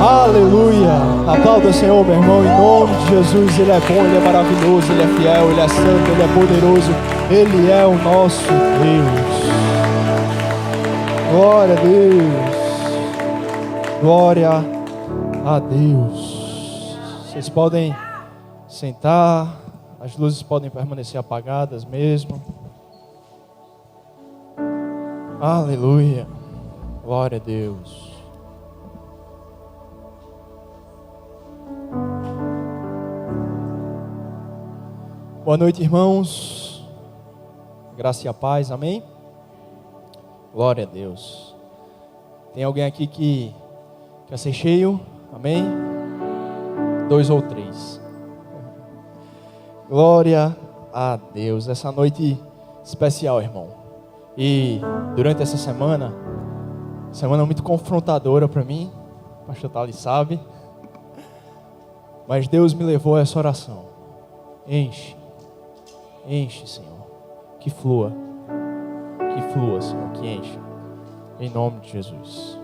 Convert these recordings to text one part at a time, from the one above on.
Aleluia! Aplauda o Senhor, meu irmão, em nome de Jesus. Ele é bom, Ele é maravilhoso, Ele é fiel, Ele é santo, Ele é poderoso. Ele é o nosso Deus. Glória a Deus. Glória a Deus. Vocês podem sentar. As luzes podem permanecer apagadas mesmo. Aleluia. Glória a Deus. Boa noite, irmãos. Graça e a paz, amém? Glória a Deus. Tem alguém aqui que quer ser cheio? Amém? 2 ou 3. Glória a Deus. Essa noite especial, irmão. E durante essa semana muito confrontadora para mim. O pastor Thales sabe. Mas Deus me levou a essa oração. Enche, Senhor. Que flua, Senhor, que enche. Em nome de Jesus.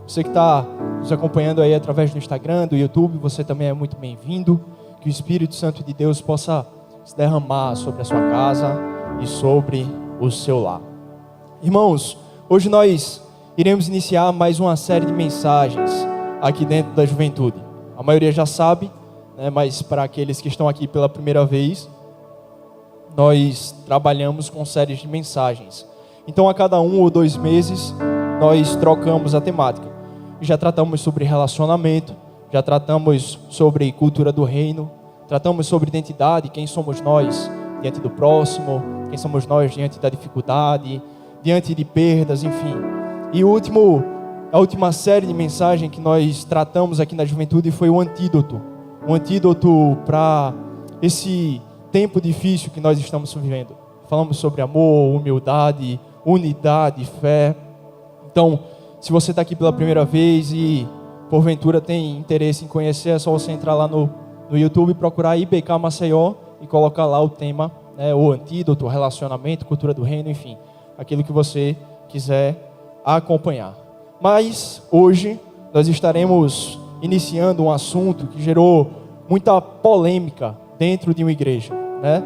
Você que está nos acompanhando aí através do Instagram, do YouTube, você também é muito bem-vindo. Que o Espírito Santo de Deus possa se derramar sobre a sua casa e sobre o seu lar. Irmãos, hoje nós iremos iniciar mais uma série de mensagens aqui dentro da juventude. A maioria já sabe, né, mas para aqueles que estão aqui pela primeira vez, nós trabalhamos com séries de mensagens. Então a cada 1 ou 2 meses nós trocamos a temática. Já tratamos sobre relacionamento, já tratamos sobre cultura do reino, tratamos sobre identidade, quem somos nós diante do próximo, quem somos nós diante da dificuldade, diante de perdas, enfim. E a última série de mensagens que nós tratamos aqui na juventude foi o antídoto. Um antídoto para esse tempo difícil que nós estamos vivendo. Falamos sobre amor, humildade, unidade, fé. Então, se você está aqui pela primeira vez e porventura tem interesse em conhecer, é só você entrar lá no YouTube, procurar IBK Maceió e colocar lá o tema, né, o antídoto, o relacionamento, cultura do reino, enfim, aquilo que você quiser acompanhar. Mas hoje nós estaremos iniciando um assunto que gerou muita polêmica dentro de uma igreja, né?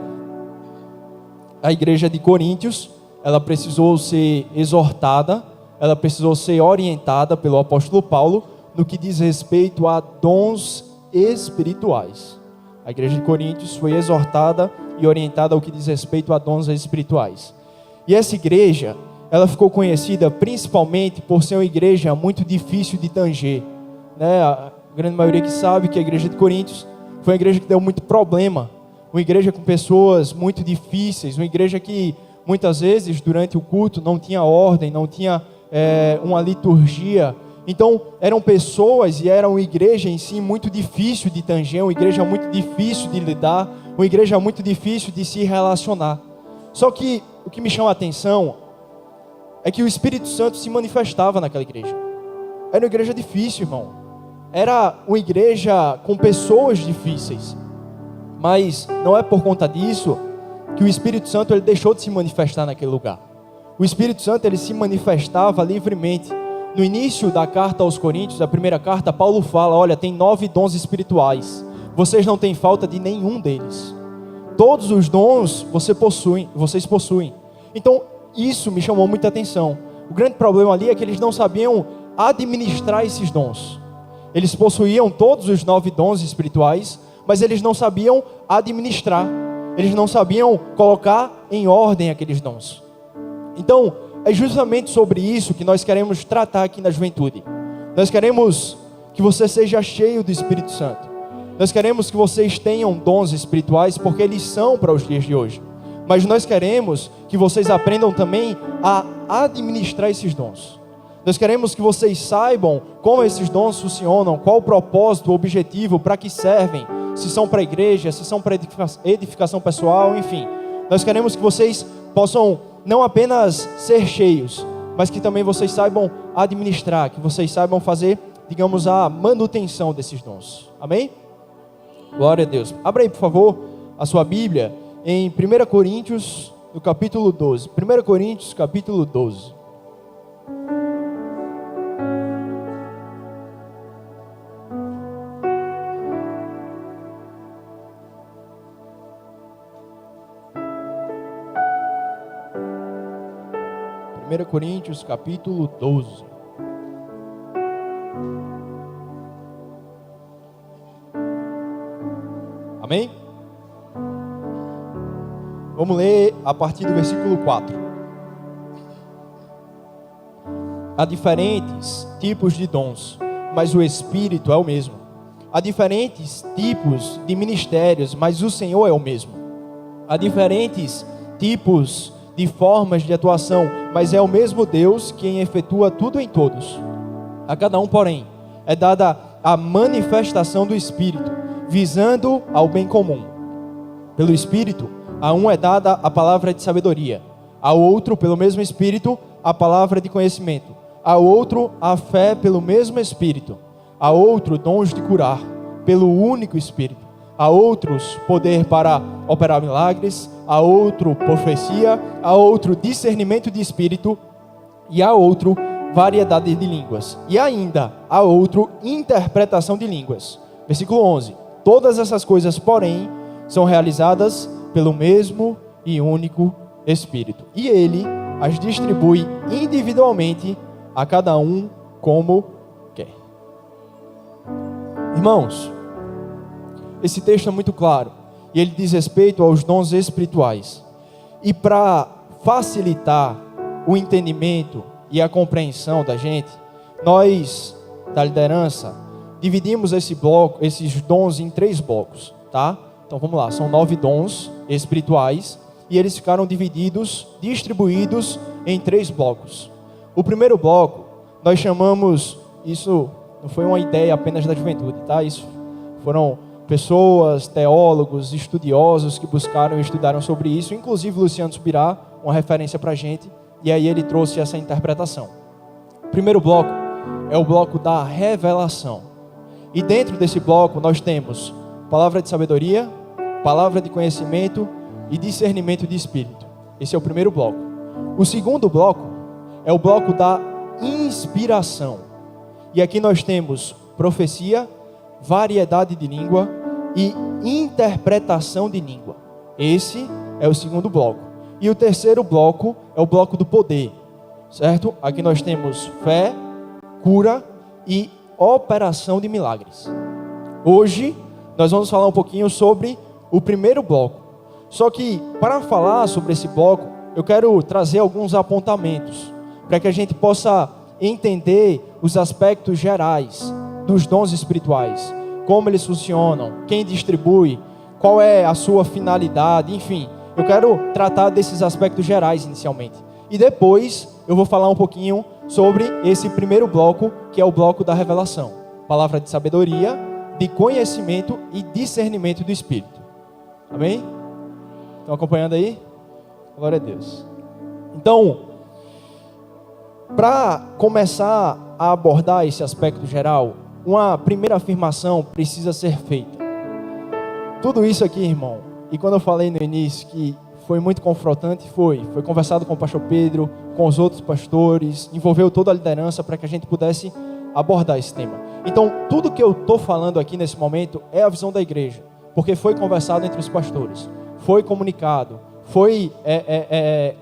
A igreja de Coríntios, ela precisou ser exortada, ela precisou ser orientada pelo apóstolo Paulo no que diz respeito a dons espirituais. A igreja de Coríntios foi exortada e orientada ao que diz respeito a dons espirituais. E essa igreja, ela ficou conhecida principalmente por ser uma igreja muito difícil de tanger, né? A grande maioria que sabe que a igreja de Coríntios foi uma igreja que deu muito problema, uma igreja com pessoas muito difíceis, uma igreja que muitas vezes durante o culto não tinha ordem, não tinha uma liturgia. Então eram pessoas e era uma igreja em si muito difícil de tanger, uma igreja muito difícil de lidar, uma igreja muito difícil de se relacionar. Só que o que me chama a atenção é que o Espírito Santo se manifestava naquela igreja. Era uma igreja difícil, irmão. Era uma igreja com pessoas difíceis. Mas não é por conta disso que o Espírito Santo ele deixou de se manifestar naquele lugar. O Espírito Santo ele se manifestava livremente. No início da carta aos Coríntios, a primeira carta, Paulo fala: olha, tem 9 dons espirituais. Vocês não têm falta de nenhum deles. Todos os dons vocês possuem. Então, isso me chamou muita atenção. O grande problema ali é que eles não sabiam administrar esses dons. Eles possuíam todos os 9 dons espirituais, mas eles não sabiam administrar. Eles não sabiam colocar em ordem aqueles dons. Então, é justamente sobre isso que nós queremos tratar aqui na juventude. Nós queremos que você seja cheio do Espírito Santo. Nós queremos que vocês tenham dons espirituais, porque eles são para os dias de hoje. Mas nós queremos que vocês aprendam também a administrar esses dons. Nós queremos que vocês saibam como esses dons funcionam, qual o propósito, o objetivo, para que servem, se são para a igreja, se são para edificação pessoal, enfim. Nós queremos que vocês possam não apenas ser cheios, mas que também vocês saibam administrar, que vocês saibam fazer, digamos, a manutenção desses dons. Amém? Glória a Deus. Abra aí, por favor, a sua Bíblia em 1 Coríntios, no capítulo 12. 1 Coríntios, capítulo 12. 1 Coríntios capítulo 12. Amém? Vamos ler a partir do versículo 4. Há diferentes tipos de dons, mas o Espírito é o mesmo. Há diferentes tipos de ministérios, mas o Senhor é o mesmo. Há diferentes tipos de formas de atuação, mas é o mesmo Deus quem efetua tudo em todos. A cada um, porém, é dada a manifestação do Espírito, visando ao bem comum. Pelo Espírito, a um é dada a palavra de sabedoria, ao outro, pelo mesmo Espírito, a palavra de conhecimento, ao outro, a fé pelo mesmo Espírito, a outro, dons de curar, pelo único Espírito, a outros, poder para operar milagres, a outro, profecia, a outro, discernimento de Espírito, e a outro, variedade de línguas, e ainda a outro, interpretação de línguas. Versículo 11. Todas essas coisas, porém, são realizadas pelo mesmo e único Espírito, e Ele as distribui individualmente a cada um como quer. Irmãos, esse texto é muito claro, e ele diz respeito aos dons espirituais. E para facilitar o entendimento e a compreensão da gente, nós, da liderança, dividimos esses dons em 3 blocos, tá? Então vamos lá, são 9 dons espirituais, e eles ficaram distribuídos em 3 blocos. O primeiro bloco, nós chamamos, isso não foi uma ideia apenas da juventude, tá? Isso foram pessoas, teólogos, estudiosos que buscaram e estudaram sobre isso, inclusive Luciano Subirá, uma referência para a gente, e aí ele trouxe essa interpretação. O primeiro bloco é o bloco da revelação, e dentro desse bloco nós temos palavra de sabedoria, palavra de conhecimento e discernimento de espírito. Esse é o primeiro bloco. O segundo bloco é o bloco da inspiração, e aqui nós temos profecia, variedade de língua e interpretação de língua. Esse é o segundo bloco. E o terceiro bloco é o bloco do poder, certo? Aqui nós temos fé, cura e operação de milagres. Hoje nós vamos falar um pouquinho sobre o primeiro bloco. Só que para falar sobre esse bloco, eu quero trazer alguns apontamentos para que a gente possa entender os aspectos gerais dos dons espirituais, como eles funcionam, quem distribui, qual é a sua finalidade, enfim. Eu quero tratar desses aspectos gerais inicialmente. E depois eu vou falar um pouquinho sobre esse primeiro bloco, que é o bloco da revelação. Palavra de sabedoria, de conhecimento e discernimento do Espírito. Amém? Estão acompanhando aí? Glória a Deus. Então, para começar a abordar esse aspecto geral, uma primeira afirmação precisa ser feita. Tudo isso aqui, irmão, e quando eu falei no início que foi muito confrontante, foi conversado com o pastor Pedro, com os outros pastores, envolveu toda a liderança para que a gente pudesse abordar esse tema. Então, tudo que eu estou falando aqui nesse momento é a visão da igreja, porque foi conversado entre os pastores, foi comunicado,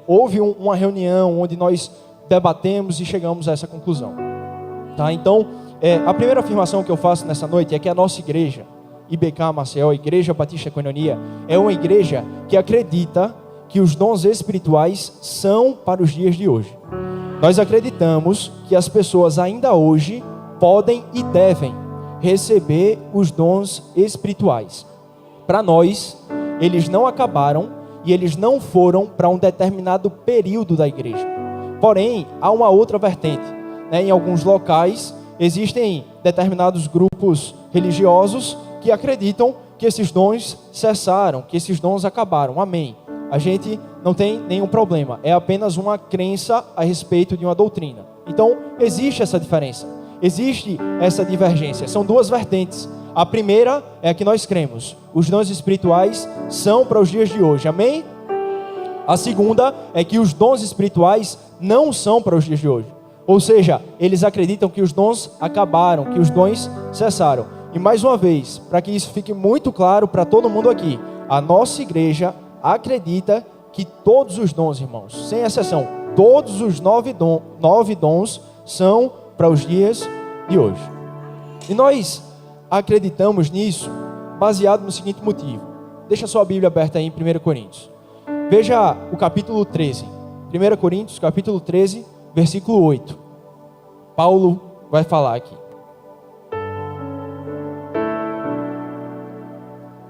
houve uma reunião onde nós debatemos e chegamos a essa conclusão. Tá? Então, a primeira afirmação que eu faço nessa noite é que a nossa igreja, IBK Maceió, Igreja Batista Koinonia, é uma igreja que acredita que os dons espirituais são para os dias de hoje. Nós acreditamos que as pessoas ainda hoje podem e devem receber os dons espirituais. Para nós, eles não acabaram e eles não foram para um determinado período da igreja. Porém, há uma outra vertente, né? Em alguns locais existem determinados grupos religiosos que acreditam que esses dons cessaram, que esses dons acabaram. Amém. A gente não tem nenhum problema. É apenas uma crença a respeito de uma doutrina. Então, existe essa diferença. Existe essa divergência. São duas vertentes. A primeira é a que nós cremos. Os dons espirituais são para os dias de hoje. Amém? A segunda é que os dons espirituais não são para os dias de hoje. Ou seja, eles acreditam que os dons acabaram, que os dons cessaram. E mais uma vez, para que isso fique muito claro para todo mundo aqui, a nossa igreja acredita que todos os dons, irmãos, sem exceção, todos os 9 dons são para os dias de hoje. E nós acreditamos nisso baseado no seguinte motivo. Deixa a sua Bíblia aberta aí em 1 Coríntios. Veja o capítulo 13. 1 Coríntios, capítulo 13, versículo 8. Paulo vai falar aqui.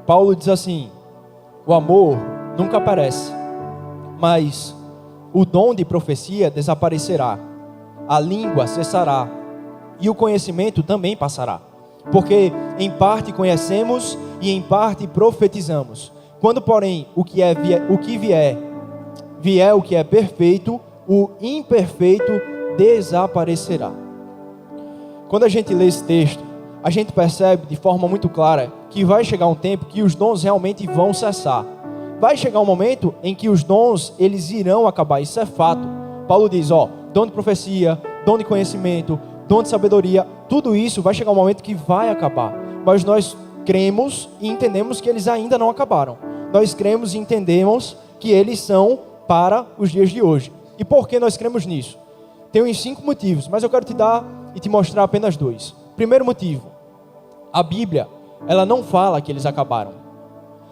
Paulo diz assim: o amor nunca aparece, mas o dom de profecia desaparecerá, a língua cessará e o conhecimento também passará. Porque em parte conhecemos e em parte profetizamos. Quando, porém, o que vier o que é perfeito, o imperfeito desaparecerá. Quando a gente lê esse texto, a gente percebe de forma muito clara que vai chegar um tempo que os dons realmente vão cessar. Vai chegar um momento em que os dons, eles irão acabar, isso é fato. Paulo diz, dom de profecia, dom de conhecimento, dom de sabedoria, tudo isso vai chegar um momento que vai acabar. Mas nós cremos e entendemos que eles ainda não acabaram. Nós cremos e entendemos que eles são para os dias de hoje. E por que nós cremos nisso? Tem uns 5 motivos, mas eu quero te dar e te mostrar apenas 2. Primeiro motivo, a Bíblia, ela não fala que eles acabaram.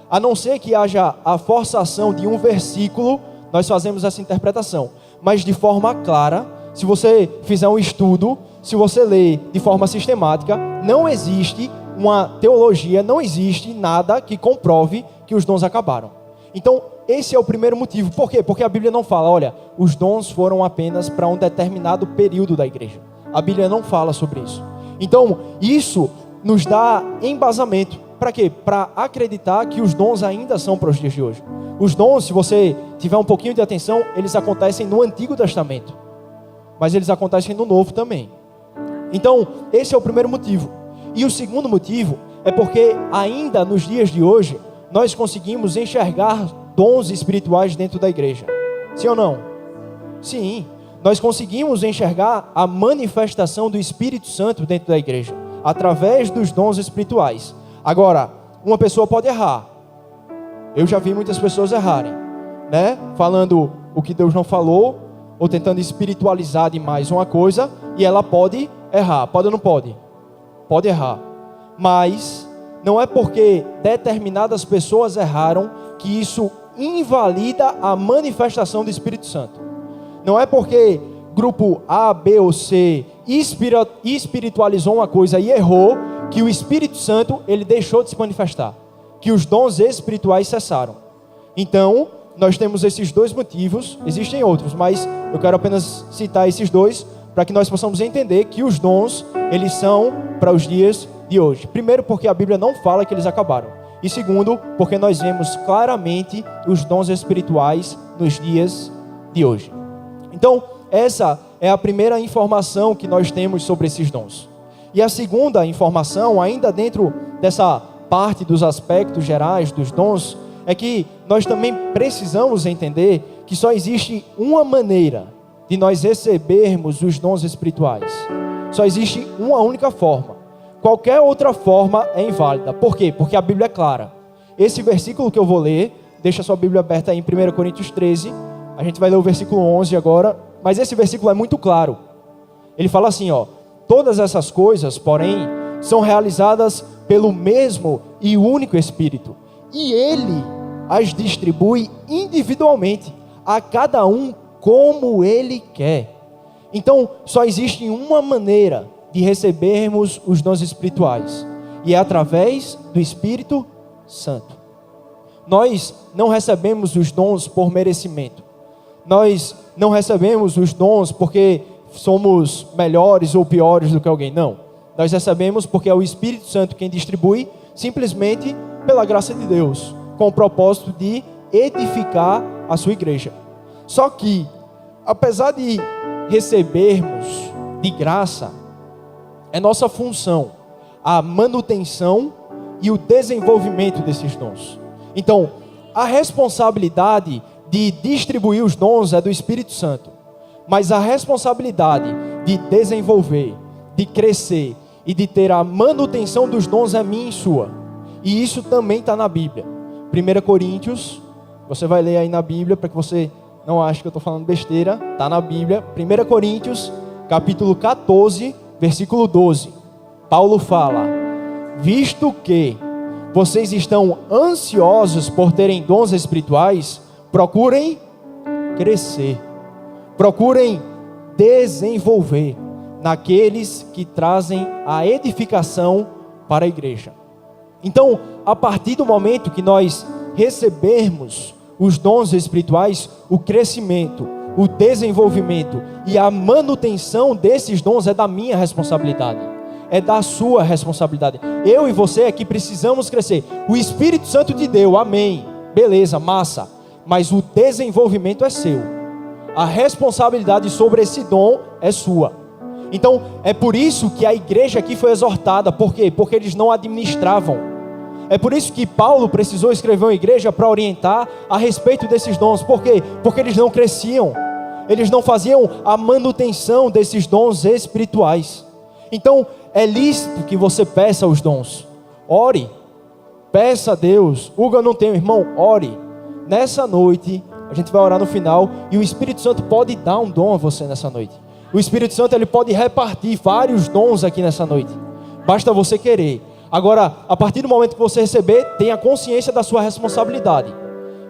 A não ser que haja a forçação de um versículo, nós fazemos essa interpretação. Mas de forma clara, se você fizer um estudo, se você ler de forma sistemática, não existe uma teologia, não existe nada que comprove que os dons acabaram. Então, esse é o primeiro motivo. Por quê? Porque a Bíblia não fala, olha, os dons foram apenas para um determinado período da igreja. A Bíblia não fala sobre isso. Então, isso nos dá embasamento. Para quê? Para acreditar que os dons ainda são para os dias de hoje. Os dons, se você tiver um pouquinho de atenção, eles acontecem no Antigo Testamento. Mas eles acontecem no Novo também. Então, esse é o primeiro motivo. E o segundo motivo é porque ainda nos dias de hoje, nós conseguimos enxergar dons espirituais dentro da igreja. Sim ou não? Sim. Nós conseguimos enxergar a manifestação do Espírito Santo dentro da igreja, através dos dons espirituais. Agora, uma pessoa pode errar. Eu já vi muitas pessoas errarem, né? Falando o que Deus não falou, ou tentando espiritualizar demais uma coisa, e ela pode errar. Pode ou não pode? Pode errar. Mas não é porque determinadas pessoas erraram que isso invalida a manifestação do Espírito Santo. Não é porque grupo A, B ou C espiritualizou uma coisa e errou, que o Espírito Santo ele deixou de se manifestar, que os dons espirituais cessaram. Então, nós temos esses 2 motivos, existem outros, mas eu quero apenas citar esses 2, para que nós possamos entender que os dons, eles são para os dias de hoje. Primeiro, porque a Bíblia não fala que eles acabaram. E segundo, porque nós vemos claramente os dons espirituais nos dias de hoje. Então, essa é a primeira informação que nós temos sobre esses dons. E a segunda informação, ainda dentro dessa parte dos aspectos gerais dos dons, é que nós também precisamos entender que só existe uma maneira de nós recebermos os dons espirituais. Só existe uma única forma. Qualquer outra forma é inválida. Por quê? Porque a Bíblia é clara. Esse versículo que eu vou ler, deixa sua Bíblia aberta aí em 1 Coríntios 13, a gente vai ler o versículo 11 agora, mas esse versículo é muito claro. Ele fala assim, todas essas coisas, porém, são realizadas pelo mesmo e único Espírito, e Ele as distribui individualmente, a cada um como Ele quer. Então, só existe uma maneira de recebermos os dons espirituais, e é através do Espírito Santo. Nós não recebemos os dons por merecimento. Nós não recebemos os dons porque somos melhores ou piores do que alguém. Não. Nós recebemos porque é o Espírito Santo quem distribui, simplesmente pela graça de Deus, com o propósito de edificar a sua igreja. Só que, apesar de recebermos de graça, é nossa função a manutenção e o desenvolvimento desses dons. Então, a responsabilidade de distribuir os dons é do Espírito Santo, mas a responsabilidade de desenvolver, de crescer e de ter a manutenção dos dons é minha e sua. E isso também está na Bíblia. 1 Coríntios, você vai ler aí na Bíblia para que você não acho que eu estou falando besteira, está na Bíblia, 1 Coríntios, capítulo 14, versículo 12. Paulo fala: visto que vocês estão ansiosos por terem dons espirituais, procurem crescer, procurem desenvolver naqueles que trazem a edificação para a igreja. Então, a partir do momento que nós recebermos os dons espirituais, o crescimento, o desenvolvimento e a manutenção desses dons é da minha responsabilidade, é da sua responsabilidade. Eu e você aqui precisamos crescer. O Espírito Santo te deu, amém, beleza, massa, mas o desenvolvimento é seu, a responsabilidade sobre esse dom é sua. Então, é por isso que a igreja aqui foi exortada. Por quê? Porque eles não administravam. É por isso que Paulo precisou escrever uma igreja para orientar a respeito desses dons. Por quê? Porque eles não cresciam. Eles não faziam a manutenção desses dons espirituais. Então, é lícito que você peça os dons. Ore. Peça a Deus. Hugo, eu não tenho, irmão, ore. Nessa noite, a gente vai orar no final, e o Espírito Santo pode dar um dom a você nessa noite. O Espírito Santo, ele pode repartir vários dons aqui nessa noite. Basta você querer. Agora, a partir do momento que você receber, tenha consciência da sua responsabilidade,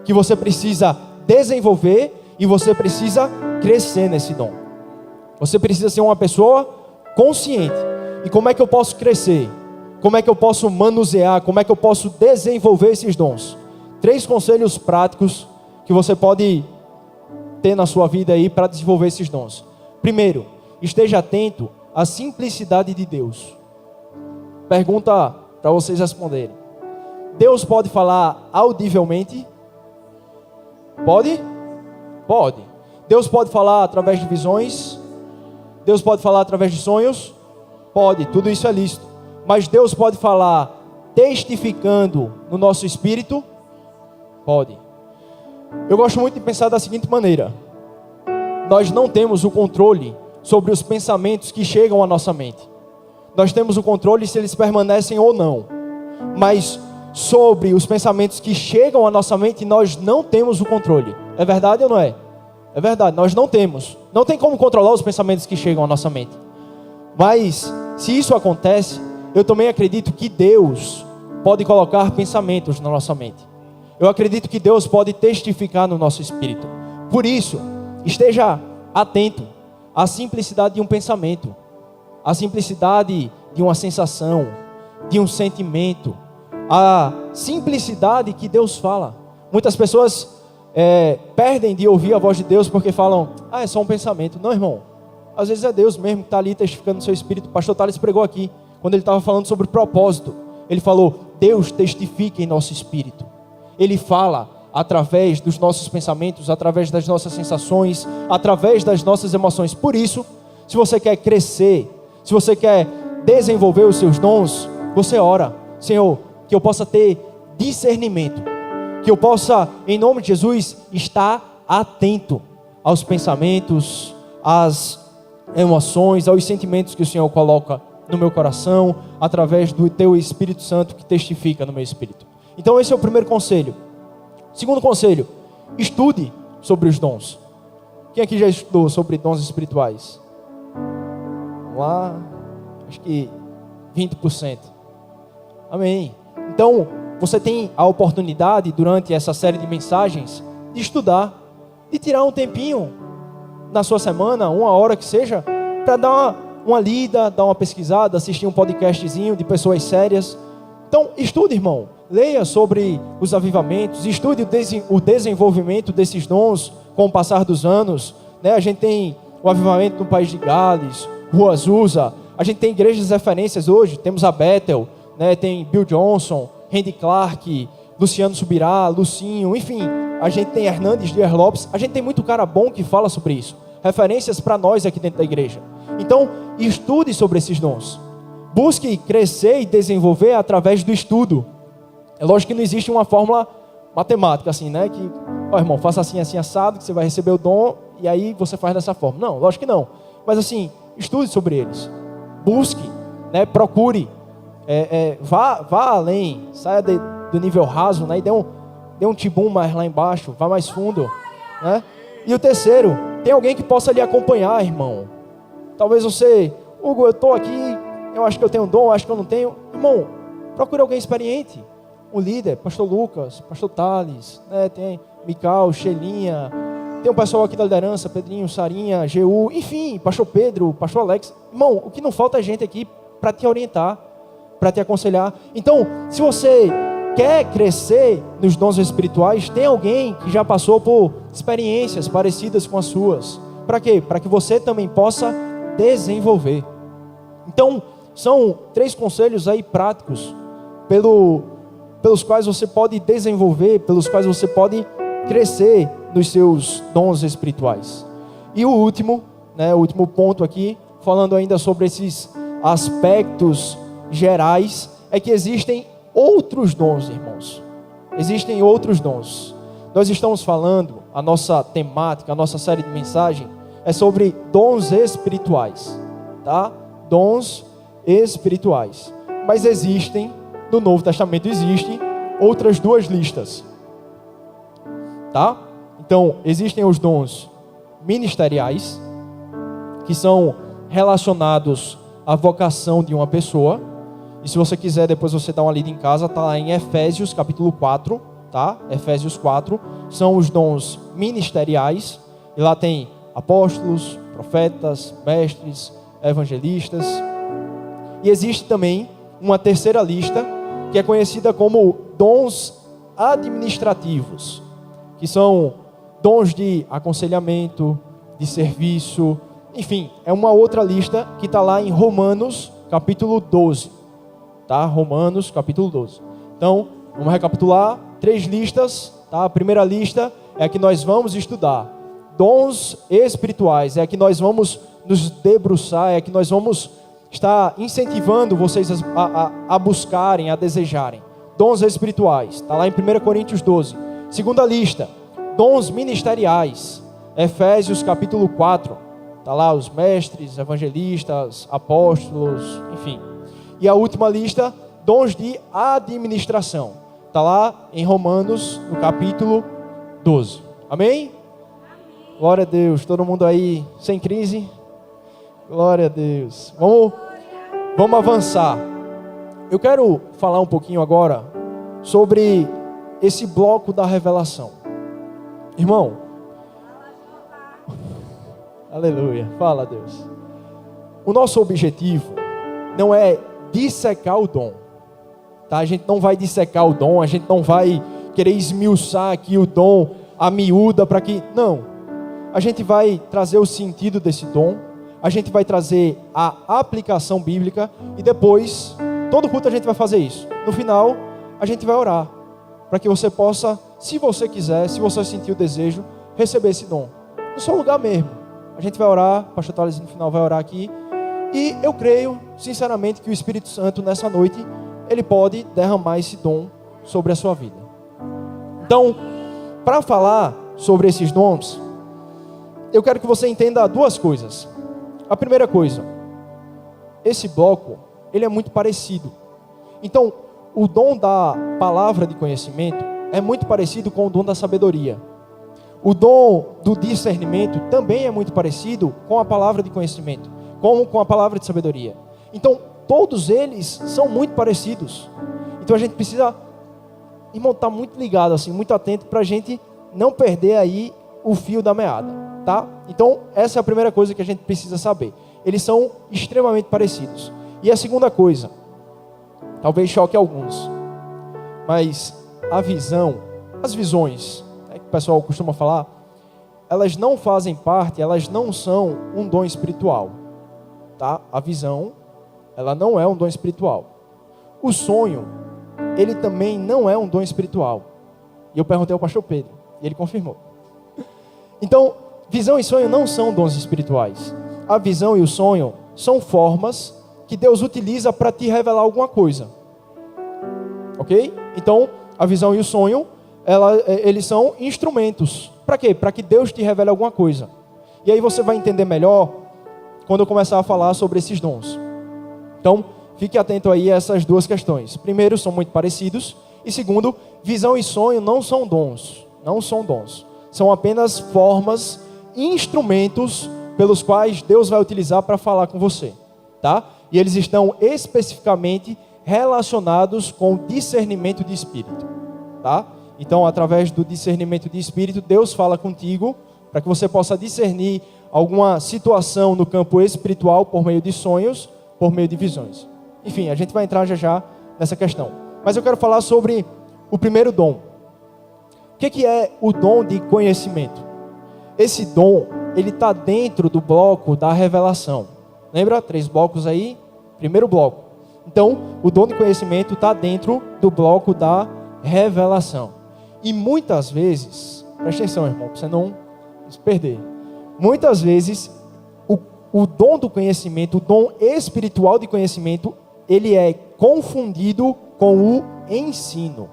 que você precisa desenvolver e você precisa crescer nesse dom. Você precisa ser uma pessoa consciente. E como é que eu posso crescer? Como é que eu posso manusear? Como é que eu posso desenvolver esses dons? 3 conselhos práticos que você pode ter na sua vida aí para desenvolver esses dons. Primeiro, esteja atento à simplicidade de Deus. Pergunta para vocês responderem. Deus pode falar audivelmente? Pode? Pode. Deus pode falar através de visões? Deus pode falar através de sonhos? Pode, tudo isso é lícito. Mas Deus pode falar testificando no nosso espírito? Pode. Eu gosto muito de pensar da seguinte maneira: nós não temos o controle sobre os pensamentos que chegam à nossa mente. Nós temos o controle se eles permanecem ou não. Mas sobre os pensamentos que chegam à nossa mente, nós não temos o controle. É verdade ou não é? É verdade, nós não temos. Não tem como controlar os pensamentos que chegam à nossa mente. Mas, se isso acontece, eu também acredito que Deus pode colocar pensamentos na nossa mente. Eu acredito que Deus pode testificar no nosso espírito. Por isso, esteja atento à simplicidade de um pensamento, à simplicidade de uma sensação, de um sentimento, à simplicidade que Deus fala. Muitas pessoas perdem de ouvir a voz de Deus porque falam: é só um pensamento. Não, irmão, às vezes é Deus mesmo que está ali testificando no seu espírito. O pastor Thales pregou aqui, quando ele estava falando sobre propósito. Ele falou: Deus testifica em nosso espírito. Ele fala através dos nossos pensamentos, através das nossas sensações, através das nossas emoções. Por isso, se você quer crescer, se você quer desenvolver os seus dons, você ora: Senhor, que eu possa ter discernimento, que eu possa, em nome de Jesus, estar atento aos pensamentos, às emoções, aos sentimentos que o Senhor coloca no meu coração, através do teu Espírito Santo que testifica no meu espírito. Então esse é o primeiro conselho. Segundo conselho: estude sobre os dons. Quem aqui já estudou sobre dons espirituais? Vamos lá, acho que 20%. Amém. Então, você tem a oportunidade, durante essa série de mensagens, de estudar, de tirar um tempinho na sua semana, 1 hora que seja, para dar uma lida, dar uma pesquisada, assistir um podcastzinho de pessoas sérias. Então, estude, irmão. Leia sobre os avivamentos, estude o desenvolvimento desses dons com o passar dos anos. A gente tem o avivamento no País de Gales, Rua Azusa. A gente tem igrejas referências hoje. Temos a Bethel, tem Bill Johnson, Randy Clark, Luciano Subirá, Lucinho, enfim. A gente tem Hernandes Dias Lopes. A gente tem muito cara bom que fala sobre isso. Referências para nós aqui dentro da igreja. Então, estude sobre esses dons. Busque crescer e desenvolver através do estudo. É lógico que não existe uma fórmula matemática assim, que, irmão, faça assim, assim, assado, que você vai receber o dom, e aí você faz dessa forma. Não, lógico que não. Mas assim, estude sobre eles. Busque, procure, vá além, saia do nível raso, e dê um tibum mais lá embaixo, vá mais fundo, E o terceiro, tem alguém que possa lhe acompanhar, irmão. Talvez você, Hugo, eu estou aqui, eu acho que eu tenho um dom, eu acho que eu não tenho. Irmão, procure alguém experiente. Um líder, pastor Lucas, pastor Thales, né? Tem Mical, Xelinha, tem um pessoal aqui da liderança, Pedrinho, Sarinha, Geu, enfim, pastor Pedro, pastor Alex. Irmão, o que não falta é gente aqui para te orientar, para te aconselhar. Então, se você quer crescer nos dons espirituais, tem alguém que já passou por experiências parecidas com as suas. Para quê? Para que você também possa desenvolver. Então, são 3 conselhos aí práticos pelos quais você pode desenvolver, pelos quais você pode crescer nos seus dons espirituais. E o último ponto aqui, falando ainda sobre esses aspectos gerais, é que existem outros dons, irmãos. Existem outros dons. Nós estamos falando, a nossa temática, a nossa série de mensagem é sobre dons espirituais, tá? Dons espirituais. Mas existem, no Novo Testamento existem outras 2 listas, tá? Então, existem os dons ministeriais, que são relacionados à vocação de uma pessoa. E se você quiser, depois você dá uma lida em casa, está lá em Efésios capítulo 4, tá? Efésios 4, são os dons ministeriais, e lá tem apóstolos, profetas, mestres, evangelistas. E existe também uma terceira lista, que é conhecida como dons administrativos, que são dons de aconselhamento, de serviço, enfim, é uma outra lista que está lá em Romanos capítulo 12. Tá? Romanos capítulo 12. Então, vamos recapitular 3 listas, tá? A primeira lista é a que nós vamos estudar. Dons espirituais, é a que nós vamos nos debruçar, é a que nós vamos estar incentivando vocês a buscarem, a desejarem. Dons espirituais, está lá em 1 Coríntios 12. Segunda lista, dons ministeriais, Efésios capítulo 4. Está lá os mestres, evangelistas, apóstolos, enfim. E a última lista, dons de administração. Está lá em Romanos, no capítulo 12. Amém? Glória a Deus. Todo mundo aí sem crise? Glória a Deus. Vamos avançar. Eu quero falar um pouquinho agora sobre esse bloco da revelação. Irmão. Aleluia. Fala, Deus. O nosso objetivo não é dissecar o dom, tá? A gente não vai dissecar o dom, a gente não vai querer esmiuçar aqui o dom a miúda para que, não, a gente vai trazer o sentido desse dom, a gente vai trazer a aplicação bíblica e depois, todo culto a gente vai fazer isso. No final, a gente vai orar para que você possa, se você quiser, se você sentir o desejo, receber esse dom no seu lugar mesmo. A gente vai orar, o pastor Thales no final vai orar aqui. E eu creio, sinceramente, que o Espírito Santo, nessa noite, ele pode derramar esse dom sobre a sua vida. Então, para falar sobre esses dons, eu quero que você entenda 2 coisas. A primeira coisa, esse bloco, ele é muito parecido. Então, o dom da palavra de conhecimento é muito parecido com o dom da sabedoria. O dom do discernimento também é muito parecido com a palavra de conhecimento, como com a palavra de sabedoria. Então, todos eles são muito parecidos. Então, a gente precisa, irmão, estar muito ligado, assim, muito atento, para a gente não perder aí o fio da meada, tá? Então, essa é a primeira coisa que a gente precisa saber. Eles são extremamente parecidos. E a segunda coisa, talvez choque alguns, mas a visão, as visões, que o pessoal costuma falar, elas não fazem parte, elas não são um dom espiritual. Tá? A visão, ela não é um dom espiritual. O sonho, ele também não é um dom espiritual. E eu perguntei ao pastor Pedro, e ele confirmou. Então, visão e sonho não são dons espirituais. A visão e o sonho são formas que Deus utiliza para te revelar alguma coisa. Ok? Então, a visão e o sonho, eles são instrumentos. Para quê? Para que Deus te revele alguma coisa. E aí você vai entender melhor quando eu começar a falar sobre esses dons. Então, fique atento aí a essas 2 questões. Primeiro, são muito parecidos. E segundo, visão e sonho não são dons. Não são dons. são apenas formas, instrumentos pelos quais Deus vai utilizar para falar com você, tá? E eles estão especificamente relacionados com o discernimento de espírito, tá? Então, através do discernimento de espírito, Deus fala contigo para que você possa discernir alguma situação no campo espiritual por meio de sonhos, por meio de visões. Enfim, a gente vai entrar já nessa questão. Mas eu quero falar sobre o primeiro dom. O que é o dom de conhecimento? Esse dom, ele está dentro do bloco da revelação. Lembra? 3 blocos aí. Primeiro bloco. Então, o dom de conhecimento está dentro do bloco da revelação. E muitas vezes, preste atenção, irmão, para você não se perder. Muitas vezes, o dom do conhecimento, o dom espiritual de conhecimento, ele é confundido com o ensino.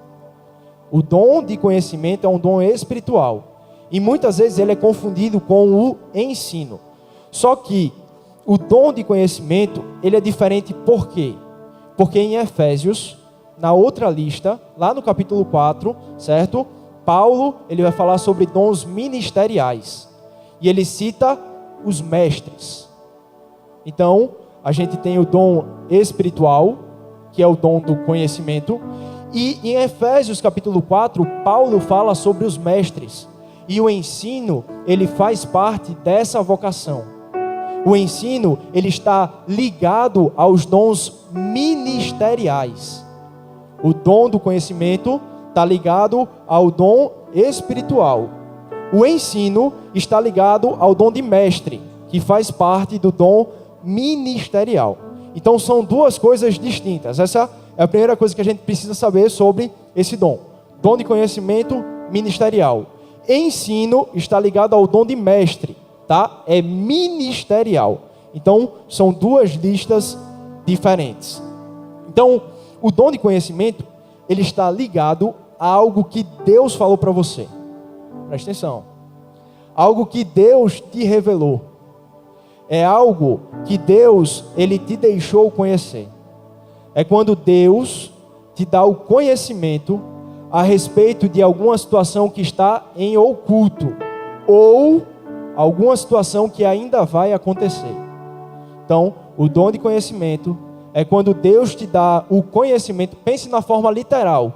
O dom de conhecimento é um dom espiritual. E muitas vezes ele é confundido com o ensino. Só que o dom de conhecimento, ele é diferente por quê? Porque em Efésios, na outra lista, lá no capítulo 4, certo? Paulo, ele vai falar sobre dons ministeriais. E ele cita os mestres. Então, a gente tem o dom espiritual, que é o dom do conhecimento. E em Efésios capítulo 4, Paulo fala sobre os mestres. E o ensino, ele faz parte dessa vocação. O ensino, ele está ligado aos dons ministeriais. O dom do conhecimento está ligado ao dom espiritual. O ensino está ligado ao dom de mestre, que faz parte do dom ministerial. Então são duas coisas distintas. Essa é a primeira coisa que a gente precisa saber sobre esse dom. Dom de conhecimento ministerial. Ensino está ligado ao dom de mestre, tá? É ministerial. Então são duas listas diferentes. Então, o dom de conhecimento, ele está ligado a algo que Deus falou para você. Presta atenção. Algo que Deus te revelou. É algo que Deus, ele te deixou conhecer. É quando Deus te dá o conhecimento a respeito de alguma situação que está em oculto, ou alguma situação que ainda vai acontecer. Então, o dom de conhecimento é quando Deus te dá o conhecimento. Pense na forma literal,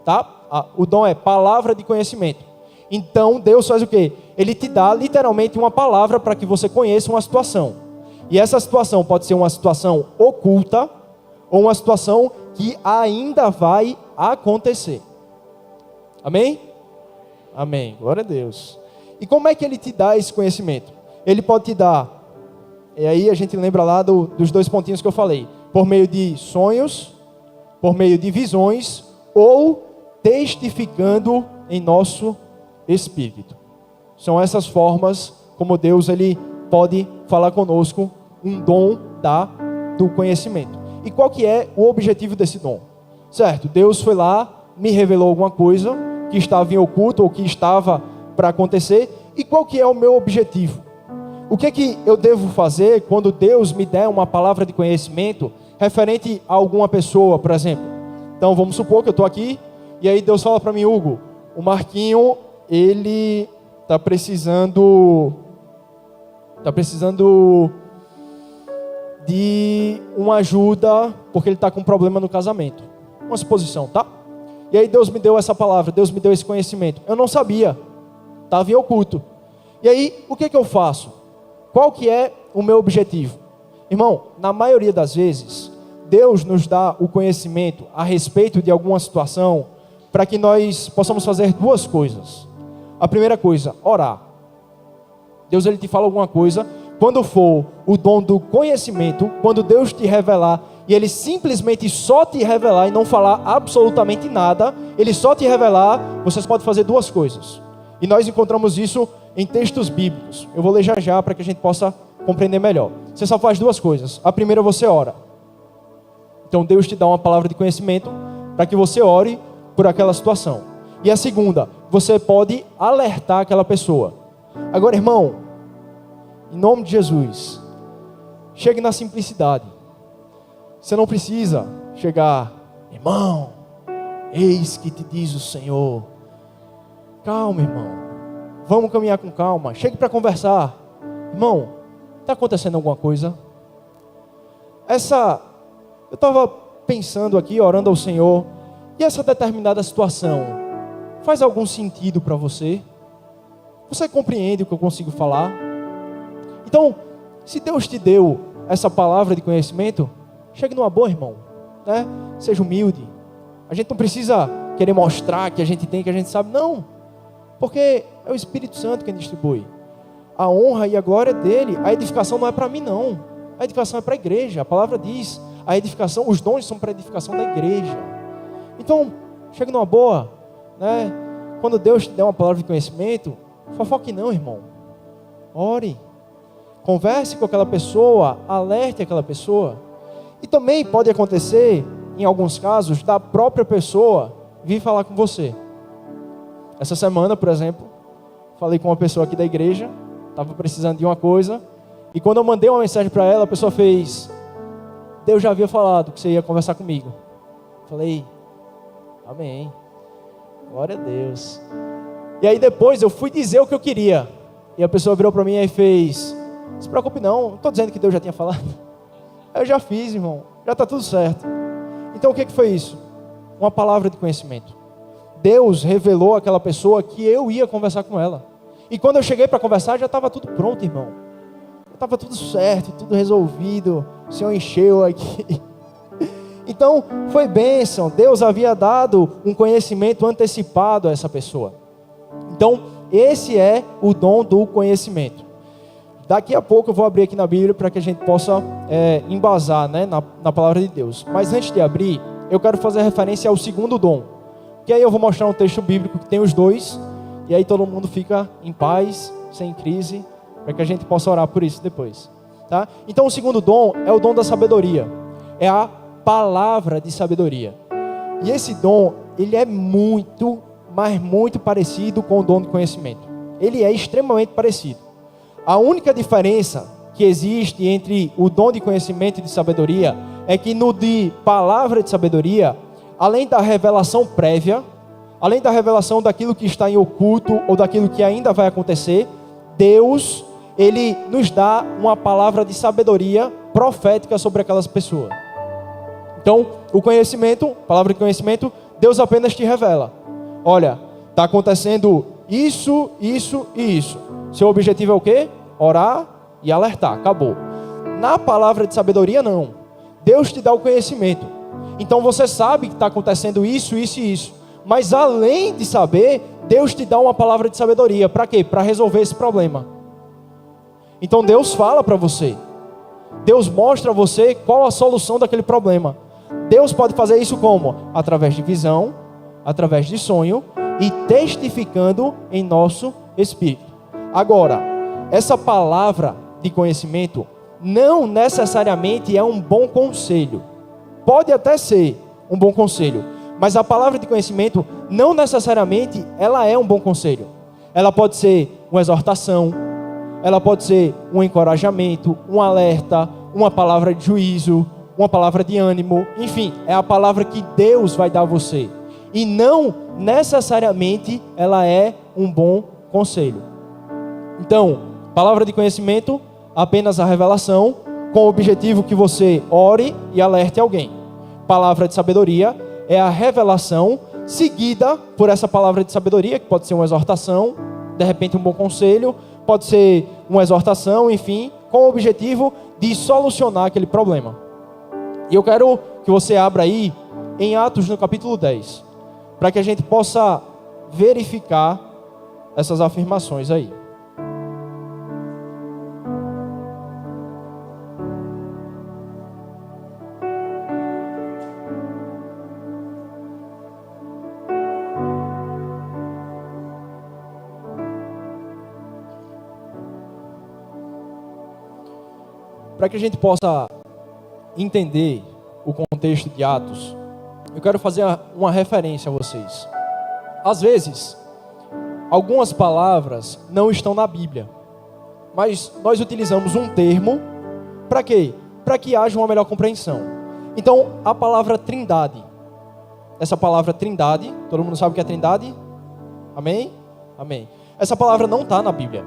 tá? O dom é palavra de conhecimento. Então, Deus faz o quê? Ele te dá literalmente uma palavra para que você conheça uma situação. E essa situação pode ser uma situação oculta ou uma situação que ainda vai acontecer. Amém? Amém. Glória a Deus. E como é que ele te dá esse conhecimento? Ele pode te dar, e aí a gente lembra lá dos 2 pontinhos que eu falei, por meio de sonhos, por meio de visões, ou testificando em nosso espírito. São essas formas como Deus, ele pode falar conosco, um dom do conhecimento. E qual que é o objetivo desse dom? Certo, Deus foi lá, me revelou alguma coisa que estava em oculto ou que estava para acontecer. E qual que é o meu objetivo? O que eu devo fazer quando Deus me der uma palavra de conhecimento referente a alguma pessoa, por exemplo? Então vamos supor que eu estou aqui e aí Deus fala para mim: Hugo, o Marquinho, ele está precisando de uma ajuda porque ele está com um problema no casamento. Uma suposição, tá? E aí Deus me deu essa palavra, Deus me deu esse conhecimento. Eu não sabia, estava em oculto. E aí, o que eu faço? Qual que é o meu objetivo? Irmão, na maioria das vezes, Deus nos dá o conhecimento a respeito de alguma situação para que nós possamos fazer 2 coisas. A primeira coisa, orar. Deus, ele te fala alguma coisa. Quando for o dom do conhecimento, quando Deus te revelar, e ele simplesmente só te revelar e não falar absolutamente nada, ele só te revelar, vocês podem fazer 2 coisas. E nós encontramos isso em textos bíblicos. Eu vou ler já para que a gente possa compreender melhor. Você só faz 2 coisas. A primeira, você ora. Então Deus te dá uma palavra de conhecimento para que você ore por aquela situação. E a segunda, você pode alertar aquela pessoa. Agora, irmão, em nome de Jesus, chegue na simplicidade. Você não precisa chegar: irmão, eis que te diz o Senhor. Calma, irmão. vamos caminhar com calma, chegue para conversar. Irmão, está acontecendo alguma coisa? Eu estava pensando aqui, orando ao Senhor, e essa determinada situação faz algum sentido para você? Você compreende o que eu consigo falar? Então, se Deus te deu essa palavra de conhecimento, chegue numa boa, irmão, né? Seja humilde. A gente não precisa querer mostrar que a gente tem, que a gente sabe, não, porque é o Espírito Santo quem distribui. A honra e a glória é dele. A edificação não é para mim, não. A edificação é para a igreja. A palavra diz, a edificação, os dons são para a edificação da igreja. Então, chegue numa boa, né? Quando Deus te der uma palavra de conhecimento, fofoque não, irmão. Ore. Converse com aquela pessoa, alerte aquela pessoa. E também pode acontecer, em alguns casos, da própria pessoa vir falar com você. Essa semana, por exemplo, falei com uma pessoa aqui da igreja, estava precisando de uma coisa, e quando eu mandei uma mensagem para ela, a pessoa fez: Deus já havia falado que você ia conversar comigo. Falei: amém, glória a Deus. E aí depois eu fui dizer o que eu queria, e a pessoa virou para mim e fez: não se preocupe não estou dizendo que Deus já tinha falado. Eu já fiz, irmão, já está tudo certo. Então o que foi isso? Uma palavra de conhecimento. Deus revelou àquela pessoa que eu ia conversar com ela. E quando eu cheguei para conversar, já estava tudo pronto, irmão. Estava tudo certo, tudo resolvido. O Senhor encheu aqui. Então, foi bênção. Deus havia dado um conhecimento antecipado a essa pessoa. Então, esse é o dom do conhecimento. Daqui a pouco eu vou abrir aqui na Bíblia para que a gente possa embasar, né, na palavra de Deus. Mas antes de abrir, eu quero fazer referência ao segundo dom. Que aí eu vou mostrar um texto bíblico que tem os dois. E aí todo mundo fica em paz, sem crise, para que a gente possa orar por isso depois. Tá? Então o segundo dom é o dom da sabedoria. É a palavra de sabedoria. E esse dom, ele é muito, mas muito parecido com o dom do conhecimento. Ele é extremamente parecido. A única diferença que existe entre o dom de conhecimento e de sabedoria é que no de palavra de sabedoria, além da revelação prévia, além da revelação daquilo que está em oculto ou daquilo que ainda vai acontecer, Deus, Ele nos dá uma palavra de sabedoria profética sobre aquelas pessoas. Então, o conhecimento, palavra de conhecimento, Deus apenas te revela. Olha, está acontecendo isso, isso e isso. Seu objetivo é o quê? Orar e alertar, acabou. Na palavra de sabedoria, não. Deus te dá o conhecimento. Então você sabe que está acontecendo isso, isso e isso. Mas além de saber, Deus te dá uma palavra de sabedoria. Para quê? Para resolver esse problema. Então Deus fala para você. Deus mostra a você qual a solução daquele problema. Deus pode fazer isso como? Através de visão, através de sonho e testificando em nosso espírito. Agora, essa palavra de conhecimento não necessariamente é um bom conselho. Pode até ser um bom conselho, mas a palavra de conhecimento não necessariamente ela é um bom conselho. Ela pode ser uma exortação, ela pode ser um encorajamento, um alerta, uma palavra de juízo, uma palavra de ânimo, enfim, é a palavra que Deus vai dar a você. E não necessariamente ela é um bom conselho. Então, palavra de conhecimento, apenas a revelação, com o objetivo que você ore e alerte alguém. Palavra de sabedoria é a revelação seguida por essa palavra de sabedoria, que pode ser uma exortação, de repente um bom conselho, pode ser uma exortação, enfim, com o objetivo de solucionar aquele problema. E eu quero que você abra aí em Atos no capítulo 10, para que a gente possa verificar essas afirmações aí. Para que a gente possa entender o contexto de Atos, eu quero fazer uma referência a vocês. Às vezes, algumas palavras não estão na Bíblia, mas nós utilizamos um termo para quê? Para que haja uma melhor compreensão. Então, a palavra trindade, essa palavra trindade, todo mundo sabe o que é trindade? Amém? Amém. essa palavra não está na Bíblia.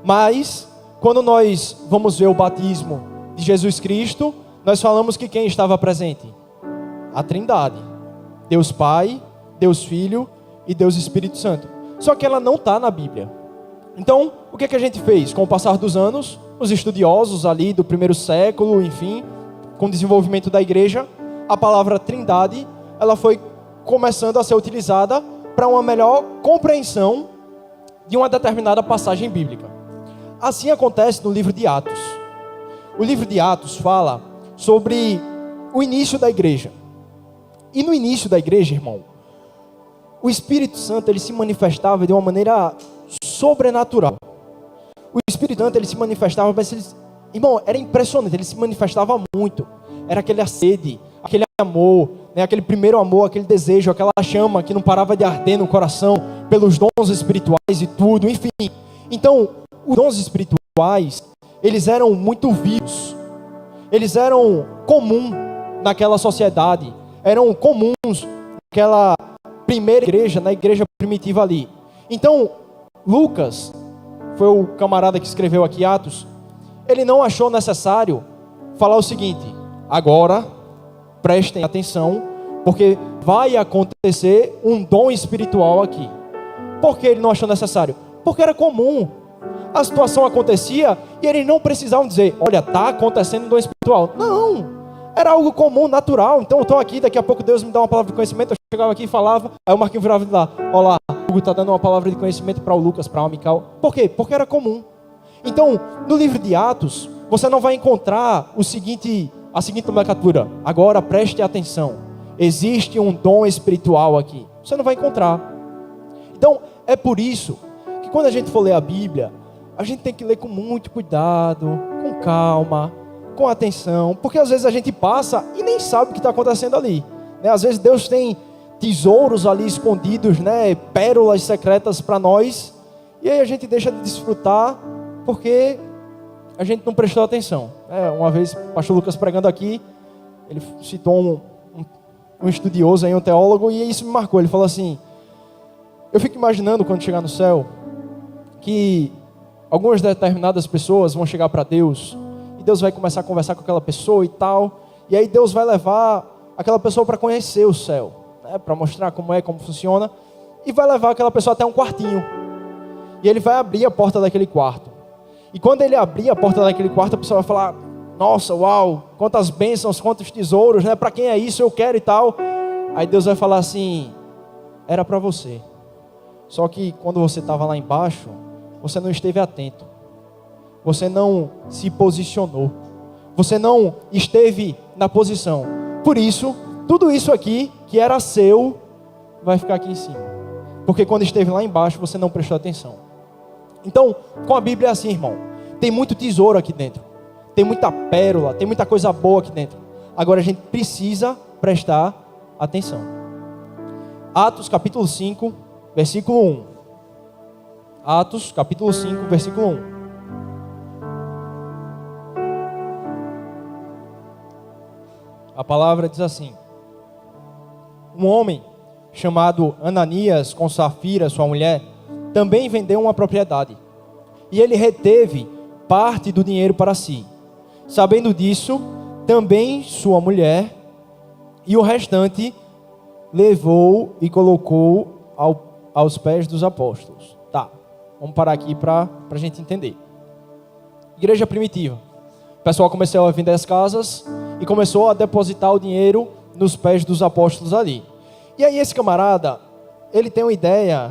Mas, quando nós vamos ver o batismo de Jesus Cristo, nós falamos que quem estava presente? A Trindade. Deus Pai, Deus Filho e Deus Espírito Santo. Só que ela não está na Bíblia. Então, o que a gente fez? Com o passar dos anos, os estudiosos ali do primeiro século, enfim, com o desenvolvimento da igreja, a palavra Trindade, ela foi começando a ser utilizada para uma melhor compreensão de uma determinada passagem bíblica. Assim acontece no livro de Atos. O livro de Atos fala sobre o início da igreja. E no início da igreja, irmão, o Espírito Santo ele se manifestava de uma maneira sobrenatural. O Espírito Santo ele se manifestava, mas irmão, era impressionante, ele se manifestava muito. Era aquela sede, aquele amor, né? Aquele primeiro amor, aquele desejo, aquela chama que não parava de arder no coração pelos dons espirituais e tudo, enfim. Então, os dons espirituais, eles eram muito vivos. Eles eram comuns naquela sociedade, eram comuns naquela primeira igreja, na igreja primitiva ali. Então, Lucas, foi o camarada que escreveu aqui Atos, ele não achou necessário falar o seguinte: agora, prestem atenção, porque vai acontecer um dom espiritual aqui. Por que ele não achou necessário? Porque era comum. A situação acontecia e eles não precisavam dizer, olha, está acontecendo um dom espiritual. Não, era algo comum, natural. Então eu estou aqui, daqui a pouco Deus me dá uma palavra de conhecimento. Eu chegava aqui e falava, aí o Marquinhos virava de lá, olá, o Hugo está dando uma palavra de conhecimento para o Lucas, para o Amical. Por quê? Porque era comum. Então, no livro de Atos, você não vai encontrar a seguinte nomenclatura: agora preste atenção, existe um dom espiritual aqui. Você não vai encontrar. Então, é por isso que quando a gente for ler a Bíblia, a gente tem que ler com muito cuidado, com calma, com atenção, porque às vezes a gente passa e nem sabe o que está acontecendo ali, né? Às vezes Deus tem tesouros ali escondidos, né? Pérolas secretas para nós, e aí a gente deixa de desfrutar porque a gente não prestou atenção. Uma vez o pastor Lucas pregando aqui, ele citou um estudioso, aí, um teólogo, e isso me marcou. Ele falou assim: eu fico imaginando quando chegar no céu, que algumas determinadas pessoas vão chegar para Deus, e Deus vai começar a conversar com aquela pessoa e tal, e aí Deus vai levar aquela pessoa para conhecer o céu, né, para mostrar como funciona, e vai levar aquela pessoa até um quartinho, e ele vai abrir a porta daquele quarto, e quando ele abrir a porta daquele quarto, a pessoa vai falar: nossa, uau, quantas bênçãos, quantos tesouros, né, para quem é isso, eu quero e tal. Aí Deus vai falar assim: era para você, só que quando você estava lá embaixo, você não esteve atento, você não se posicionou, você não esteve na posição. Por isso, tudo isso aqui que era seu vai ficar aqui em cima, porque quando esteve lá embaixo você não prestou atenção. Então, com a Bíblia é assim, irmão, tem muito tesouro aqui dentro, tem muita pérola, tem muita coisa boa aqui dentro. Agora a gente precisa prestar atenção. Atos capítulo 5, versículo 1. Atos capítulo 5, versículo 1. A palavra diz assim: um homem chamado Ananias, com Safira, sua mulher, também vendeu uma propriedade, e ele reteve parte do dinheiro para si. Sabendo disso, também sua mulher e o restante levou e colocou aos pés dos apóstolos. Tá, vamos parar aqui para a gente entender. Igreja primitiva. O pessoal começou a vender as casas e começou a depositar o dinheiro nos pés dos apóstolos ali. E aí esse camarada, ele tem uma ideia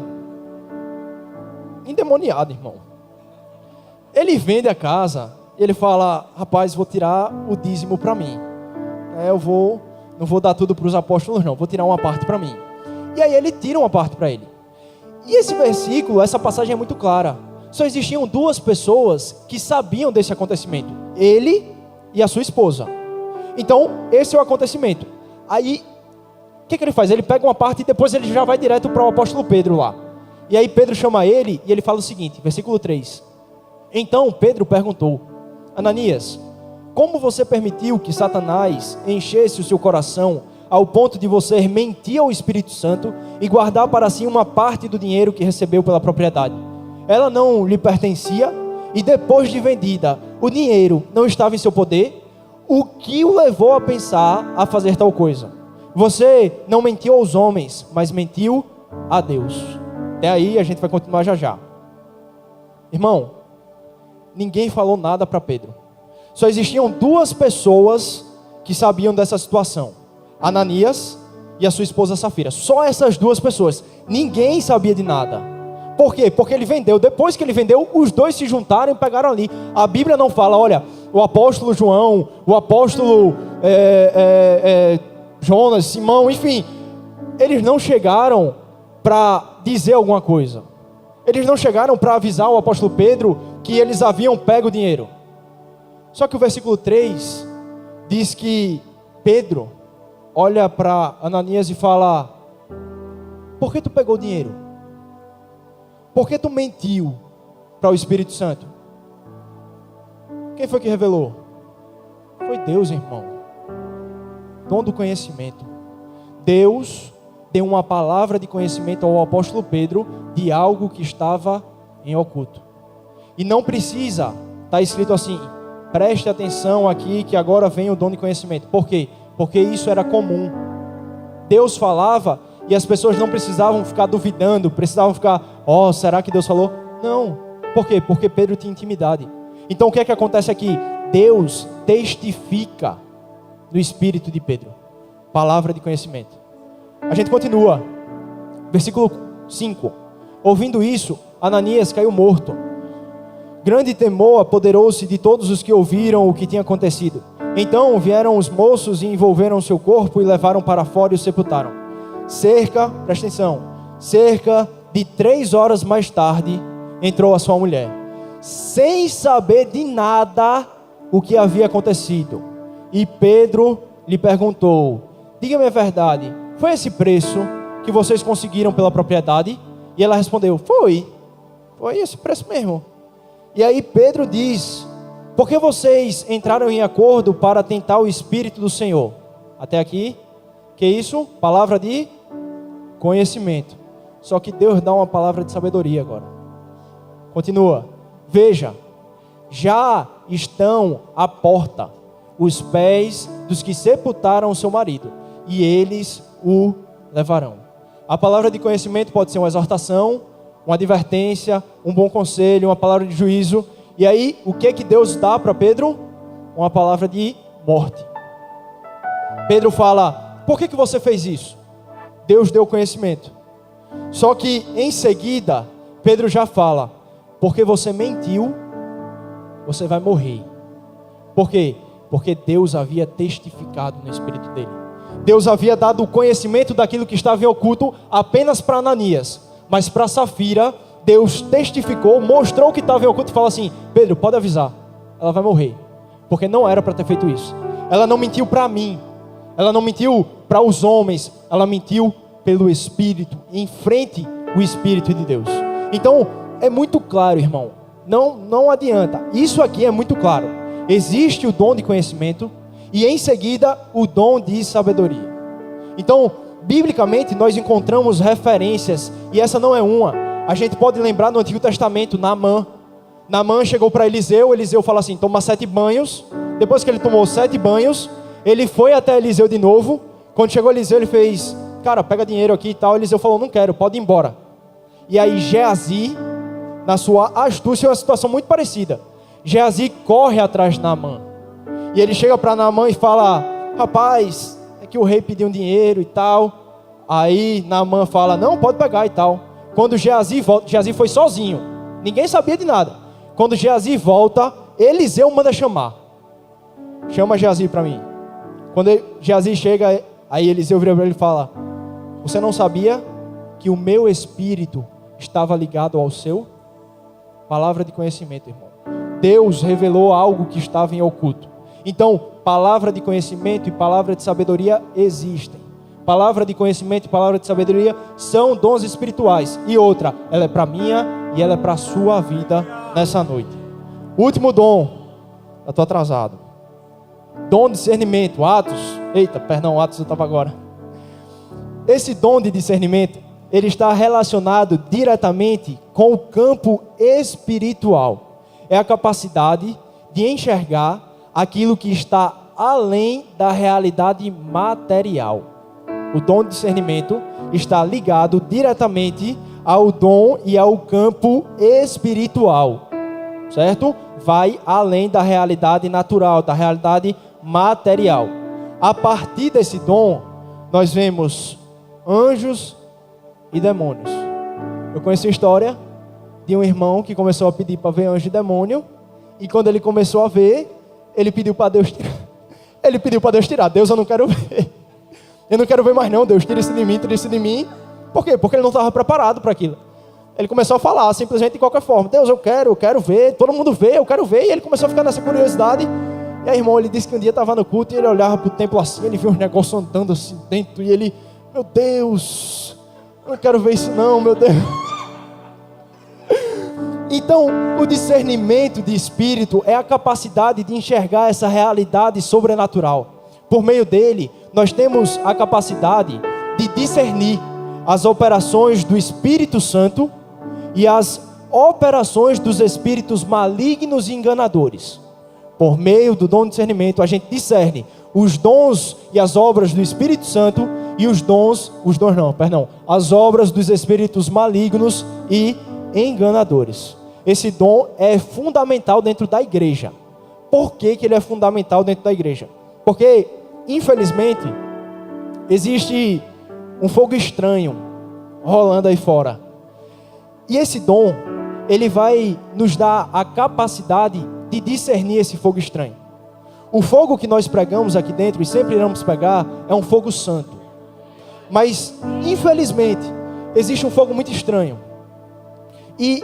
endemoniada, irmão. Ele vende a casa e ele fala: rapaz, vou tirar o dízimo para mim. Não vou dar tudo para os apóstolos não, vou tirar uma parte para mim. E aí ele tira uma parte para ele. E esse versículo, essa passagem é muito clara. Só existiam duas pessoas que sabiam desse acontecimento: ele e a sua esposa. Então, esse é o acontecimento. Aí, o que ele faz? Ele pega uma parte e depois ele já vai direto para o apóstolo Pedro lá. E aí Pedro chama ele e ele fala o seguinte, versículo 3. Então Pedro perguntou: Ananias, como você permitiu que Satanás enchesse o seu coração ao ponto de você mentir ao Espírito Santo e guardar para si uma parte do dinheiro que recebeu pela propriedade. Ela não lhe pertencia e depois de vendida, o dinheiro não estava em seu poder. O que o levou a pensar a fazer tal coisa? Você não mentiu aos homens, mas mentiu a Deus. Até aí a gente vai continuar já já. Irmão, ninguém falou nada para Pedro. Só existiam duas pessoas que sabiam dessa situação: Ananias e a sua esposa Safira. Só essas duas pessoas. Ninguém sabia de nada. Por quê? Porque ele vendeu. Depois que ele vendeu, os dois se juntaram e pegaram ali. A Bíblia não fala, olha, o apóstolo João, o apóstolo Jonas, Simão, enfim, eles não chegaram para dizer alguma coisa. Eles não chegaram para avisar o apóstolo Pedro que eles haviam pego o dinheiro. Só que o versículo 3 diz que Pedro olha para Ananias e fala: por que tu pegou o dinheiro? Por que tu mentiu para o Espírito Santo? Quem foi que revelou? Foi Deus, irmão. Dom do conhecimento. Deus deu uma palavra de conhecimento ao apóstolo Pedro de algo que estava em oculto. E não precisa estar escrito assim: preste atenção aqui que agora vem o dom de conhecimento. Por quê? Porque isso era comum. Deus falava e as pessoas não precisavam ficar duvidando, precisavam ficar, será que Deus falou? Não. Por quê? Porque Pedro tinha intimidade. Então o que é que acontece aqui? Deus testifica no espírito de Pedro. Palavra de conhecimento. A gente continua. Versículo 5. Ouvindo isso, Ananias caiu morto. Grande temor apoderou-se de todos os que ouviram o que tinha acontecido. Então vieram os moços e envolveram seu corpo e levaram para fora e o sepultaram. Presta atenção, cerca de 3 horas mais tarde, entrou a sua mulher, sem saber de nada o que havia acontecido. E Pedro lhe perguntou: diga-me a verdade, foi esse preço que vocês conseguiram pela propriedade? E ela respondeu: foi esse preço mesmo. E aí Pedro diz: por que vocês entraram em acordo para tentar o Espírito do Senhor? Até aqui, que isso? Palavra de conhecimento. Só que Deus dá uma palavra de sabedoria agora. Continua. Veja, já estão à porta os pés dos que sepultaram o seu marido, e eles o levarão. A palavra de conhecimento pode ser uma exortação, uma advertência, um bom conselho, uma palavra de juízo. E aí, o que Deus dá para Pedro? Uma palavra de morte. Pedro fala: por que você fez isso? Deus deu conhecimento. Só que em seguida, Pedro já fala: porque você mentiu, você vai morrer. Por quê? Porque Deus havia testificado no espírito dele. Deus havia dado o conhecimento daquilo que estava em oculto apenas para Ananias, mas para Safira, Deus testificou, mostrou que estava em oculto e falou assim: Pedro, pode avisar, ela vai morrer, porque não era para ter feito isso. Ela não mentiu para mim, ela não mentiu para os homens, ela mentiu pelo Espírito, em frente ao Espírito de Deus. Então é muito claro, irmão, não adianta, isso aqui é muito claro. Existe o dom de conhecimento e em seguida o dom de sabedoria. Então, biblicamente nós encontramos referências, e essa não é uma. A gente pode lembrar no Antigo Testamento, Naamã chegou para Eliseu fala assim: toma 7 banhos. Depois que ele tomou 7 banhos, ele foi até Eliseu de novo. Quando chegou Eliseu, ele fez: cara, pega dinheiro aqui e tal. Eliseu falou: não quero, pode ir embora. E aí Geazi, na sua astúcia, é uma situação muito parecida. Geazi corre atrás de Naamã, e ele chega para Naamã e fala: rapaz, é que o rei pediu um dinheiro e tal. Aí Naamã fala: não, pode pegar e tal. Quando Geazi volta, Geazi foi sozinho, ninguém sabia de nada. Quando Geazi volta, Eliseu manda chamar: chama Geazi para mim. Quando Geazi chega, aí Eliseu vira para ele e fala: você não sabia que o meu espírito estava ligado ao seu? Palavra de conhecimento, irmão. Deus revelou algo que estava em oculto. Então, palavra de conhecimento e palavra de sabedoria existem. Palavra de conhecimento e palavra de sabedoria são dons espirituais. E outra, ela é para minha e ela é para a sua vida nessa noite. Último dom, eu estou atrasado. Dom de discernimento, Atos, Eita, perdão, Atos eu estava agora. Esse dom de discernimento, ele está relacionado diretamente com o campo espiritual. É a capacidade de enxergar aquilo que está além da realidade material. O dom de discernimento está ligado diretamente ao dom e ao campo espiritual, certo? Vai além da realidade natural, da realidade material. A partir desse dom, nós vemos anjos e demônios. Eu conheço a história de um irmão que começou a pedir para ver anjo e demônio, e quando ele começou a ver, ele pediu para Deus tirar. Ele pediu para Deus tirar. Deus, eu não quero ver. Eu não quero ver mais não, Deus, tira isso de mim, tira isso de mim. Por quê? Porque ele não estava preparado para aquilo. Ele começou a falar, simplesmente de qualquer forma. Deus, eu quero ver, todo mundo vê, eu quero ver. E ele começou a ficar nessa curiosidade. E aí, irmão, ele disse que um dia estava no culto e ele olhava para o templo assim, ele viu uns negócios andando assim dentro. E ele, meu Deus, eu não quero ver isso não, meu Deus. Então, o discernimento de espírito é a capacidade de enxergar essa realidade sobrenatural. Por meio dele, nós temos a capacidade de discernir as operações do Espírito Santo e as operações dos espíritos malignos e enganadores. Por meio do dom de discernimento, a gente discerne os dons e as obras do Espírito Santo e as obras dos espíritos malignos e enganadores. Esse dom é fundamental dentro da igreja. Por que ele é fundamental dentro da igreja? Porque, infelizmente, existe um fogo estranho rolando aí fora. E esse dom, ele vai nos dar a capacidade de discernir esse fogo estranho. O fogo que nós pregamos aqui dentro, e sempre iremos pegar, é um fogo santo. Mas, infelizmente, existe um fogo muito estranho. E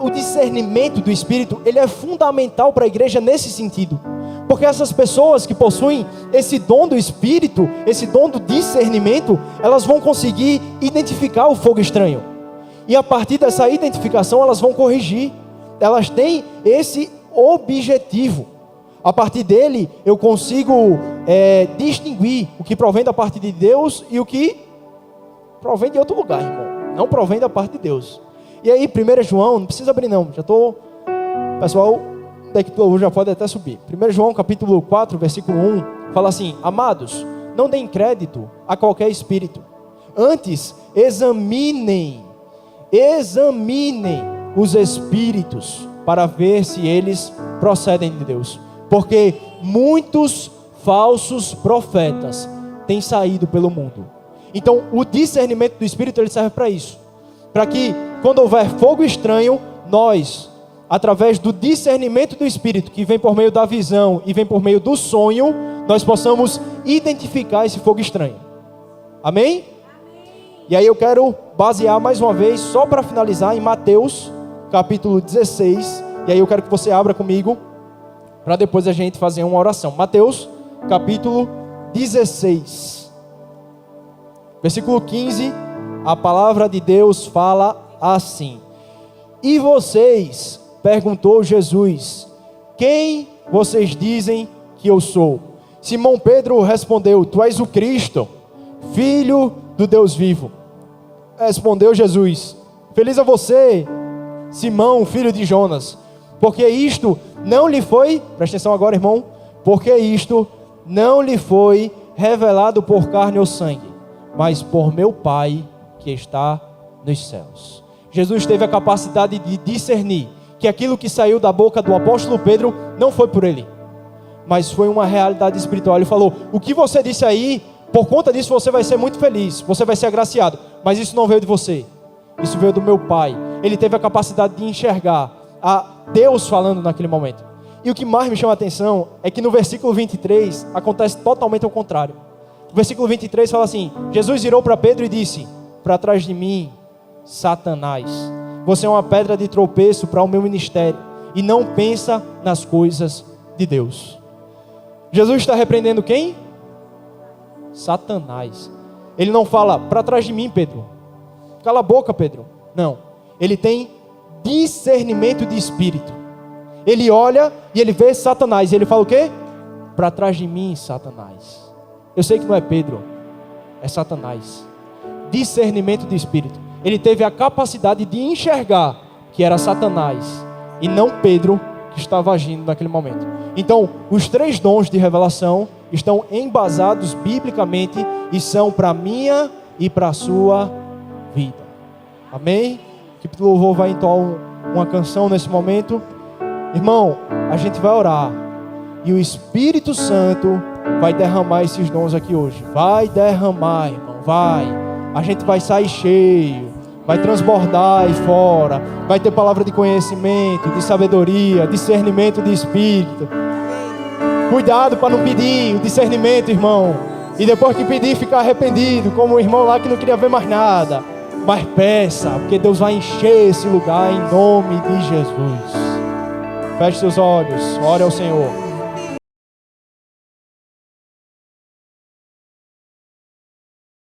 o discernimento do Espírito, ele é fundamental para a igreja nesse sentido. Porque essas pessoas que possuem esse dom do Espírito, esse dom do discernimento, elas vão conseguir identificar o fogo estranho. E a partir dessa identificação, elas vão corrigir. Elas têm esse objetivo. A partir dele, eu consigo distinguir o que provém da parte de Deus e o que provém de outro lugar, irmão. Não provém da parte de Deus. E aí, 1 João, não precisa abrir não, pessoal, daqui do já pode até subir. 1 João capítulo 4, versículo 1, fala assim: amados, não deem crédito a qualquer espírito. Antes, examinem os espíritos para ver se eles procedem de Deus. Porque muitos falsos profetas têm saído pelo mundo. Então, o discernimento do Espírito, ele serve para isso. Para que, quando houver fogo estranho, nós, através do discernimento do Espírito, que vem por meio da visão e vem por meio do sonho, nós possamos identificar esse fogo estranho. Amém? E aí eu quero basear mais uma vez, só para finalizar, em Mateus, capítulo 16. E aí eu quero que você abra comigo, para depois a gente fazer uma oração. Mateus, capítulo 16. Versículo 15, a palavra de Deus fala assim: e vocês, perguntou Jesus, quem vocês dizem que eu sou? Simão Pedro respondeu: tu és o Cristo, filho do Deus vivo. Respondeu Jesus: feliz é você, Simão, filho de Jonas, porque isto não lhe foi, presta atenção agora, irmão, porque isto não lhe foi revelado por carne ou sangue, mas por meu Pai que está nos céus. Jesus teve a capacidade de discernir que aquilo que saiu da boca do apóstolo Pedro não foi por ele, mas foi uma realidade espiritual. Ele falou: o que você disse aí, por conta disso você vai ser muito feliz, você vai ser agraciado, mas isso não veio de você, isso veio do meu Pai. Ele teve a capacidade de enxergar a Deus falando naquele momento. E o que mais me chama a atenção é que no versículo 23 acontece totalmente ao contrário. O versículo 23 fala assim: Jesus virou para Pedro e disse: para trás de mim, Satanás, você é uma pedra de tropeço para o meu ministério e não pensa nas coisas de Deus. Jesus está repreendendo quem? Satanás. Ele não fala: para trás de mim, Pedro, cala a boca, Pedro. Não, ele tem discernimento de espírito. Ele olha e ele vê Satanás e ele fala o quê? Para trás de mim, Satanás. Eu sei que não é Pedro, é Satanás. Discernimento de espírito. Ele teve a capacidade de enxergar que era Satanás e não Pedro que estava agindo naquele momento. Então, os 3 dons de revelação estão embasados biblicamente e são para a minha e para a sua vida. Amém? A equipe do louvor vai entoar uma canção nesse momento. Irmão, a gente vai orar e o Espírito Santo vai derramar esses dons aqui hoje. Vai derramar, irmão, vai. A gente vai sair cheio, vai transbordar aí fora, vai ter palavra de conhecimento, de sabedoria, discernimento de espírito. Cuidado para não pedir o discernimento, irmão, e depois que pedir ficar arrependido, como o irmão lá que não queria ver mais nada. Mas peça, porque Deus vai encher esse lugar em nome de Jesus. Feche seus olhos, ore ao Senhor.